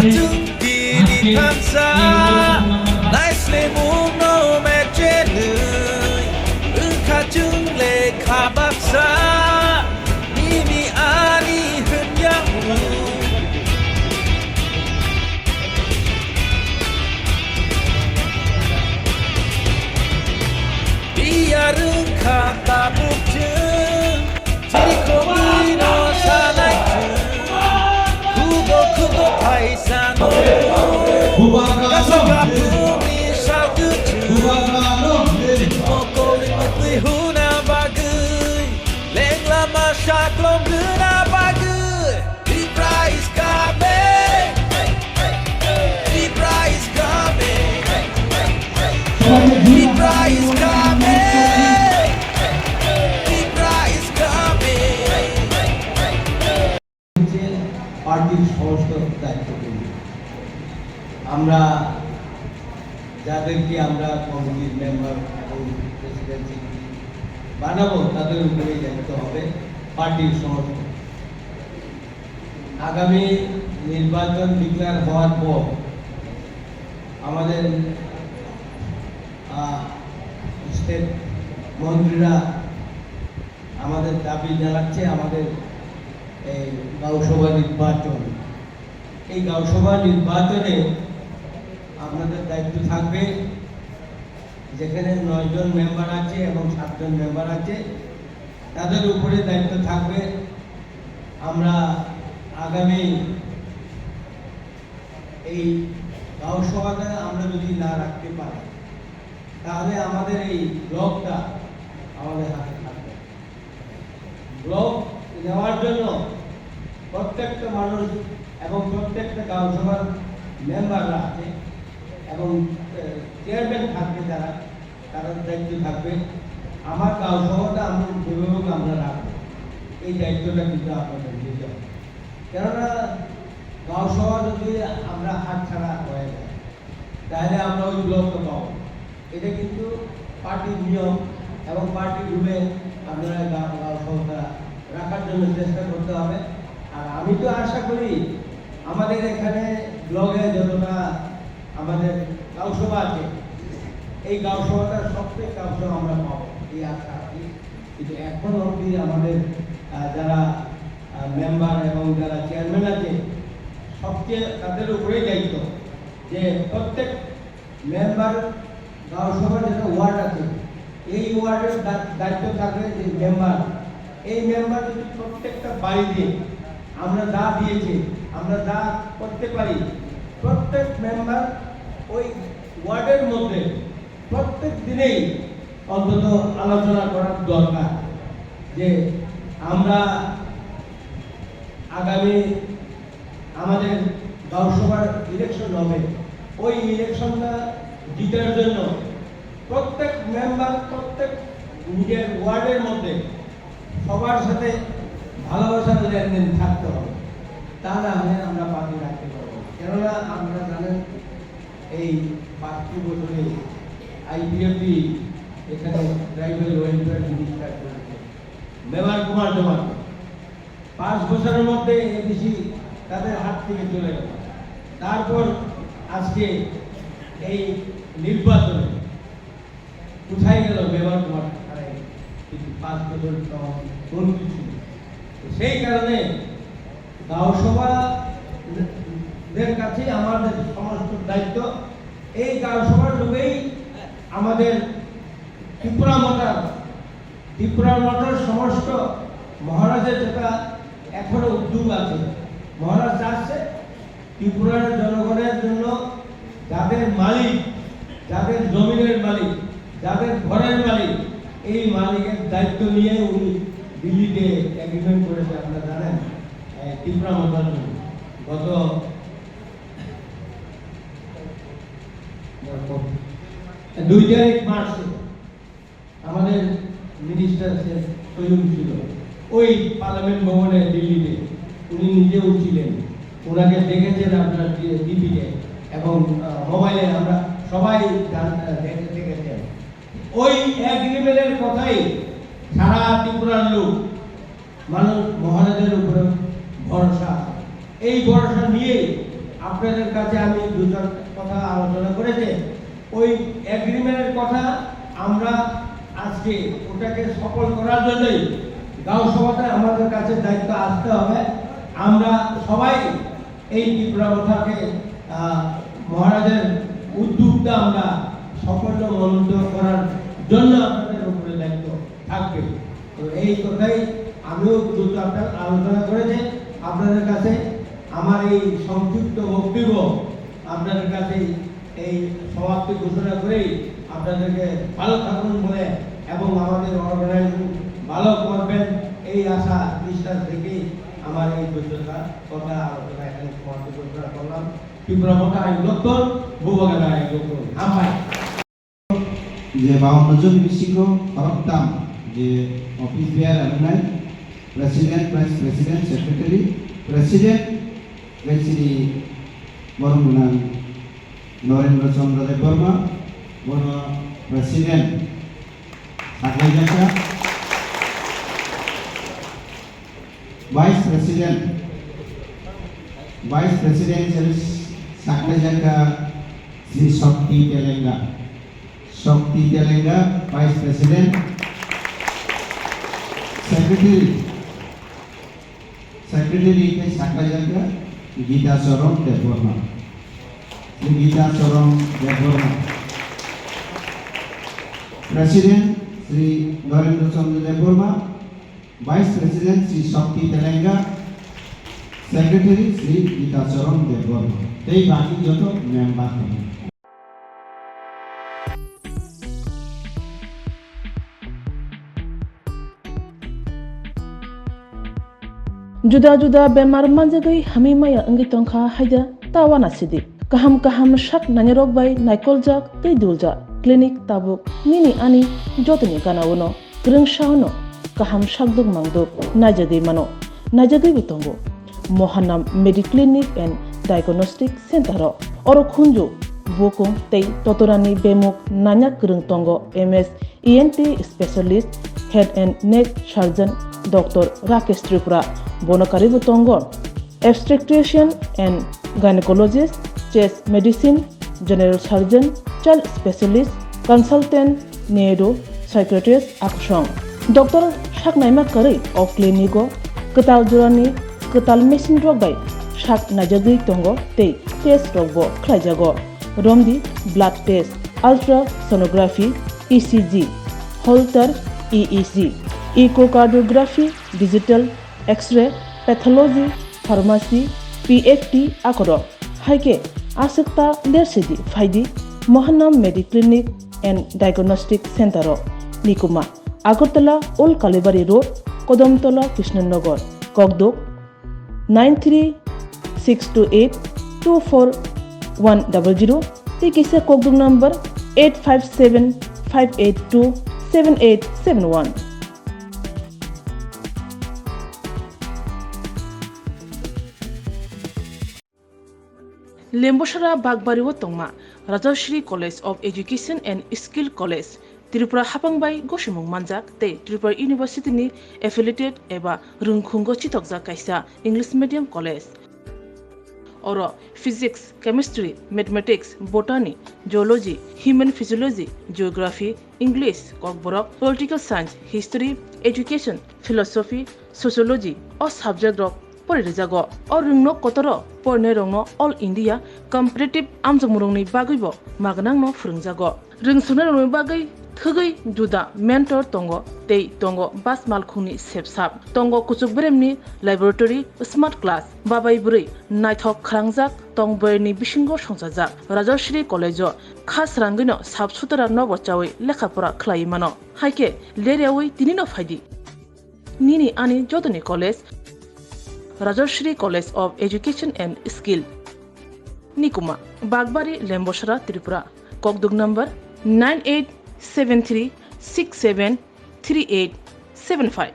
di pansa nicely move no mechelu khachung le khabaksa ni ani hunyamu diarun khababukchu Tikomino sanaitu Kubo paisano Kasakapuni saututu Moko limutli huna bagui Leng lama syaklom guna bagui Libra is coming Libra is coming Libra is coming পার্টির সমস্ত দায়িত্বগুলি আমরা যাদেরকে আমরা কমিটির member এবং Presidency বানাবো তাদের উপরেই দায়িত্ব হবে পার্টির সমস্ত। আগামী নির্বাচন ডিক্লেয়ার হওয়ার পর আমাদের স্টেট মন্ত্রীরা আমাদের দাবি জানাচ্ছে আমাদের এই গাঁওসভা নির্বাচন, এই গাঁওসভা নির্বাচনে আপনাদের দায়িত্ব থাকবে যেখানে 9 জন মেম্বার আছে এবং 7 জন মেম্বার আছে তাদের উপরে দায়িত্ব থাকবে। আমরা আগামী এই গাঁওসভাটা আমরা যদি না রাখতে পারি তাহলে আমাদের এই ব্লকটা আমাদের হাতে থাকবে। ব্লক নেওয়ার জন্য প্রত্যেকটা মানুষ এবং প্রত্যেকটা গাঁওসভার মেম্বাররা আছে এবং চেয়ারম্যান থাকবে যারা তাদের দায়িত্ব থাকবে। আমার গাঁওসভাটা আমরা যেভাবে আমরা রাখবো এই দায়িত্বটা কিন্তু আপনাদের দিতে হবে। কেননা গাঁওসভা যদি আমরা হাতছাড়া হয়ে যায় তাহলে আমরা ওই ব্লকটা পাবো। এটা কিন্তু পার্টির নিয়ম এবং পার্টির রুলে আপনারা গাঁওসভাটা রাখার জন্য চেষ্টা করতে হবে। আর আমি তো আশা করি আমাদের এখানে ব্লগে যতটা আমাদের গাঁওসভা আছে এই গাঁওসভাটা সবচেয়ে গাঁওসভা আমরা পাবো এই আশা আছে। কিন্তু এখন অবধি আমাদের যারা মেম্বার এবং যারা চেয়ারম্যান আছে সবচেয়ে তাদের উপরেই দায়িত্ব যে প্রত্যেক মেম্বার গাঁওসভার যেটা ওয়ার্ড আছে এই ওয়ার্ডের দায়িত্ব থাকবে যে মেম্বার এই মেম্বার যদি প্রত্যেকটা বাড়িতে আমরা যা দিয়েছি আমরা যা করতে পারি প্রত্যেক মেম্বার ওই ওয়ার্ডের মধ্যে প্রত্যেক দিনেই অন্তত আলোচনা করার দরকার যে আমরা আগামী আমাদের গাঁওসভার ইলেকশন হবে ওই ইলেকশনটা জিতার জন্য প্রত্যেক মেম্বার প্রত্যেক নিজের ওয়ার্ডের মধ্যে সবার সাথে ভালোবাসার লেনদেন থাকতে হবে, তা না হলে আমরা পার্টি রাখতে পারবো। কেননা আপনারা জানেন এই 5টি বছরে আইপিএফটি এখানে ট্রাইবাল ওয়েলফেয়ার মিনিস্টার করেছে মেবার কুমার জমাত। 5 বছরের মধ্যে এবিসি তাদের হাত থেকে চলে গেল। তারপর আজকে এই নির্বাচনে কোথায় গেল মেবার কুমার? 5 বছর মন্ত্রী ছিল। সেই কারণে গাঁওসভাদের কাছে আমাদের সমস্ত দায়িত্ব। এই গাঁওসভার লোকেই আমাদের ত্রিপুরা মঠের সমস্ত মহারাজের যেটা এখনো উদ্যোগ আছে, মহারাজ চাচ্ছে ত্রিপুরার জনগণের জন্য যাদের মালিক, যাদের জমিনের মালিক, যাদের ঘরের মালিক, এই মালিকের দায়িত্ব নিয়ে উনি দিল্লিতে এগ্রিমেন্ট করেছে। আপনারা জানেন ত্রিপুরা মন্ডল গত 2 তারিখ মার্চ আমাদের মিনিস্টার সৈয়দ ছিল ওই পার্লামেন্ট ভবনে দিল্লিতে, উনি নিজেও ছিলেন, ওনাকে দেখেছেন আপনার টিভিতে এবং মোবাইলে আমরা সবাই দেখেছেন। ওই এগ্রিমেন্টের কথাই সারা ত্রিপুরার লোক মানুষ মহারাজের উপরে ভরসা, এই ভরসা নিয়ে আপনাদের কাছে আমি দুটো কথা আলোচনা করেছি। ওই এগ্রিমেন্টের কথা আমরা আজকে ওটাকে সফল করার জন্যই গাঁও সভাতে আমাদের কাছে দায়িত্ব আসতে হবে। আমরা সবাই এই তীব্রতাকে মহারাজের উদ্যোগটা আমরা সাফল্য মনোনীত করার জন্য আপনাদের উপরে দায়িত্ব থাকবে। তো এই কথাই আমিও দুটো আলোচনা করেছি আপনাদের কাছে। আমার এই সংক্ষিপ্ত বক্তব্য আপনাদের কাছে এই সমাপ্তি ঘোষণা করেই আপনাদেরকে ভালো থাকুন বলে এবং আমাদের অর্গানাইজেশন ভালো করবেন এই আশা বিশ্বাস থেকেই আমার এই দুটোটা কথা আলোচনা এখানে সমাপ্তি ঘোষণা করলাম। তীব্রতা আই লক্ষণ ভূভাগের আই লক্ষণ আমায় যে 52 জন বিশিষ্ট হরকতাম যে office bearer alumni, president, vice president, secretary, president Shri বরমুনান নরেন্দ্র চন্দ্র দেব বর্মা, বড় প্রেসিডেন্ট সাকলাই জাকা, ভাইস প্রেসিডেন্ট সাকলাই জাকা Shri Shakti Telenga, vice president, secretary के साकला जागा Gita Charan Debbarma, president Shri Narendra Chandra Debbarma, vice president Shri Shakti Telenga, secretary Shri Gita Charan Debbarma. এই বাকি যত মেম্বার हैं जुदा बेमार manjagai hami maya angi tongkha haida tawana sidi kaham shak nanyarok bai naikolja tei dulja clinic tabuk nini ani jotni kanawono grengshauno kaham shakduk mangduk najadi bitongo Mohanam Mediclinic and Diagnostic Center oro khunju bokong tei totorani bemuk nanya krung tongo MS ENT specialist head and neck surgeon Dr. Rakesh Tripura Bonokari Butongon, obstetrician and gynecologist, chest medicine, general surgeon, child specialist, consultant, neuro, psychiatrist, akshong. Dr. Shaknaima Kari of Clinico, Katal Jurani, Katal Machine Drug by Shak Najagi Tongo, Te, Test Robo, Klajago, Romdi, blood test, ultrasonography, ECG, Holter, EEG, echocardiography, digital, X-ray, pathology, pharmacy, PFT akoro. Haike asikta lersidi faidi Mohanam Mediclinic and Diagnostic Center Nikuma Agartala Old Kalibari Road, Kodamtola, Krishnanagar, Kogdok 93-628-24100. Tikisa Kogdok number 857-582-7871. Lemboshara Bagbariwo Tongma, Rajashri College of Education and Skill College, Tripura Hapangbai Goshimung Manjak, Te Tripura University ni affiliated eba Rungkhungo Chitokja Kaisa English Medium College. Oro Physics, Chemistry, Mathematics, Botany, Geology, Human Physiology, Geography, English, Kokborok, Political Science, History, Education, Philosophy, Sociology, or subject of Porizago, or Rungno Kotoro, Pornerongno, All India, Competitive Amzamurongni Bagibo, Magnangno Frungzago, Rungsunarong Bagai, Thugai, Juda, Mentor Tongo, Tei Tongo, Bas Malkuni Sepsap, Tongo Kusubremni, Laboratory, Smart Class, Babai Buri, Naithok Krangzak, Tongberni Bishingo Shonsazak, Rajashri College, Khas Rangino, Sabsutara Novochawi, Lekapura Klaimano, Haike, Leriawi, Dinino Fadi, Nini Ani Jodani College, Rajashri College of Education and Skill, Nikuma, Bagbari, Lemboshara, Tripura, Kokduk number 9873673875.